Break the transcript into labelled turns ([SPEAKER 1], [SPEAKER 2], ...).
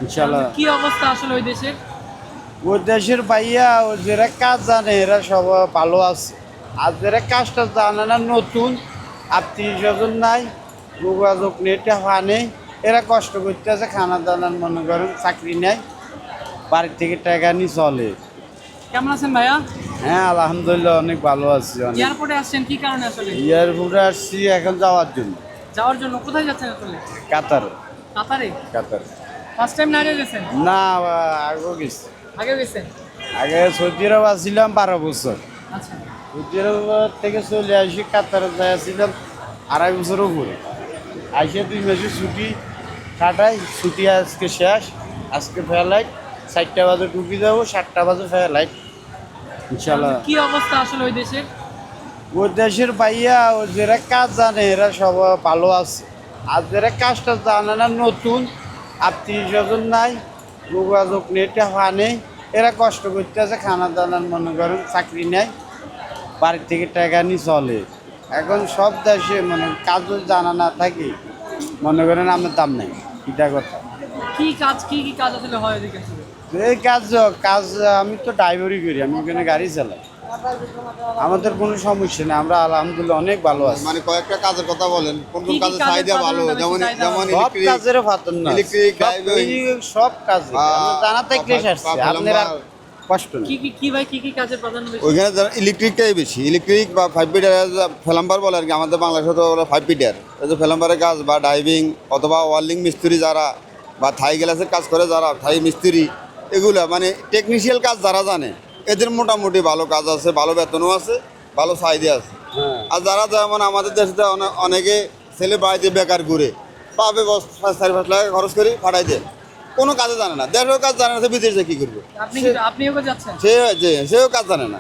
[SPEAKER 1] ইনশাল্লাহ।
[SPEAKER 2] কি অবস্থা আসলে ওই দেশের?
[SPEAKER 1] ওই দেশের ভাইয়া ও যারা কাজ জানে এরা সব ভালো আছে, আর যারা কাজটা জানে না, নতুন আত্মীয় স্বজন নাই, যোগাযোগ নেটে হওয়া নেই, এরা কষ্ট করতে আছে, খানা দানার মনে করেন চাকরি নেই, বাড়ির থেকে টাকা নিয়ে চলে।
[SPEAKER 2] কেমন আছেন ভাইয়া?
[SPEAKER 1] হ্যাঁ আলহামদুলিল্লাহ অনেক ভালো আছি। অনেক
[SPEAKER 2] এয়ারপোর্টে আসছেন কি কারণে আসলে?
[SPEAKER 1] এয়ারপোর্টে আসছি এখন যাওয়ার জন্য।
[SPEAKER 2] যাওয়ার জন্য কোথায় যাচ্ছেন আসলে?
[SPEAKER 1] কাতার।
[SPEAKER 2] কাতারে?
[SPEAKER 1] কাতার
[SPEAKER 2] ফার্স্ট টাইম নাইরে গেছেন?
[SPEAKER 1] না, আগেও গেছি।
[SPEAKER 2] আগে গেছেন?
[SPEAKER 1] আগে সৌদি আরব আসছিলাম 12 বছর,
[SPEAKER 2] আচ্ছা।
[SPEAKER 1] সৌদি আরব থেকে চলে আসি কাতারে যাইছিলাম 2.5 বছর উপরে। আইসে 2 মাসের ছুটি কাটাই, ছুটি আজকে শেষ। আজকে ফ্লাইট 4টা বাজে ঢুকি যাবো, 7টা বাজে ফ্লাইট ইনশাল্লাহ।
[SPEAKER 2] কি অবস্থা আসলে ওই দেশের?
[SPEAKER 1] ওই দেশের ভাইয়া ও যারা কাজ জানে এরা সব ভালো আছে, আর যারা কাজটা জানে না, নতুন আত্মীয় স্বজন নাই, যোগাযোগ নেটে হওয়া নেই, এরা কষ্ট করতে আছে, খানা দানার মনে করেন চাকরি নেই, বাড়ির থেকে টাকা নিয়ে চলে। এখন সব দেশে মানে কাজ জানা না থাকি, মনে করেন আমার দাম নেই, এটা কথা।
[SPEAKER 2] কি কাজ কি কাজ আসলে হয় ওদিকে আসলে?
[SPEAKER 1] এই কাজ কাজ আমি তো ড্রাইভারই করি, আমি ওখানে গাড়ি চালাই, আমাদের কোনো সমস্যা নেই, আমরা আলহামদুলিল্লাহ অনেক ভালো আছি।
[SPEAKER 3] মানে কয়েকটা কাজের কথা বলেন, কোন
[SPEAKER 2] কি
[SPEAKER 3] কোন
[SPEAKER 2] কি
[SPEAKER 3] কাজের
[SPEAKER 2] কাজের
[SPEAKER 3] চাহিদা ভালো,
[SPEAKER 2] প্রাধান্য বেশি
[SPEAKER 3] যেমন
[SPEAKER 2] চাহিদা
[SPEAKER 3] যেমন
[SPEAKER 2] ভালো?
[SPEAKER 1] সব
[SPEAKER 3] ইলেকট্রিক,
[SPEAKER 1] কাজের ফাতন না,
[SPEAKER 3] ইলেকট্রিক,
[SPEAKER 1] সব-
[SPEAKER 3] ড্রাইভিং,
[SPEAKER 1] সব কাজে জানা থাকলে আসছে,
[SPEAKER 3] বা
[SPEAKER 1] আপনার আর
[SPEAKER 3] প্লাম্বার।
[SPEAKER 1] কষ্ট নেই।
[SPEAKER 2] কি ভাই কি কাজের প্রাধান্য বেশি?
[SPEAKER 3] ওইখানে যারা ইলেকট্রিকটাই বেশি, ইলেকট্রিক বা 5 ফিটার ফেলাম্বার বলে আর কি, আমাদের বাংলাদেশে তো 5 ফিটার, এই যে ফেলাম্বারের কাজ বা ড্রাইভিং অথবা ওয়ার্লিং মিস্ত্রি যারা, বা থাই গ্লাসের কাজ করে যারা, থাই মিস্ত্রি, এগুলা মানে টেকনিশিয়াল কাজ যারা জানে, এদের মোটামুটি ভালো কাজ আছে, ভালো বেতনও আছে, ভালো চাহিদা আছে।
[SPEAKER 1] হ্যাঁ
[SPEAKER 3] আর যারা যেমন আমাদের দেশে অনেকে ছেলে বাড়িতে বেকার ঘুরে, পাবে 4-5 লাখ খরচ করে ফাটাই দেয়, কোনো কাজে জানে না, দেশেও কাজ জানে না, সে বিদেশে কী করবে,
[SPEAKER 2] আপনিও কি যাচ্ছেন?
[SPEAKER 3] সেও কাজ জানে না।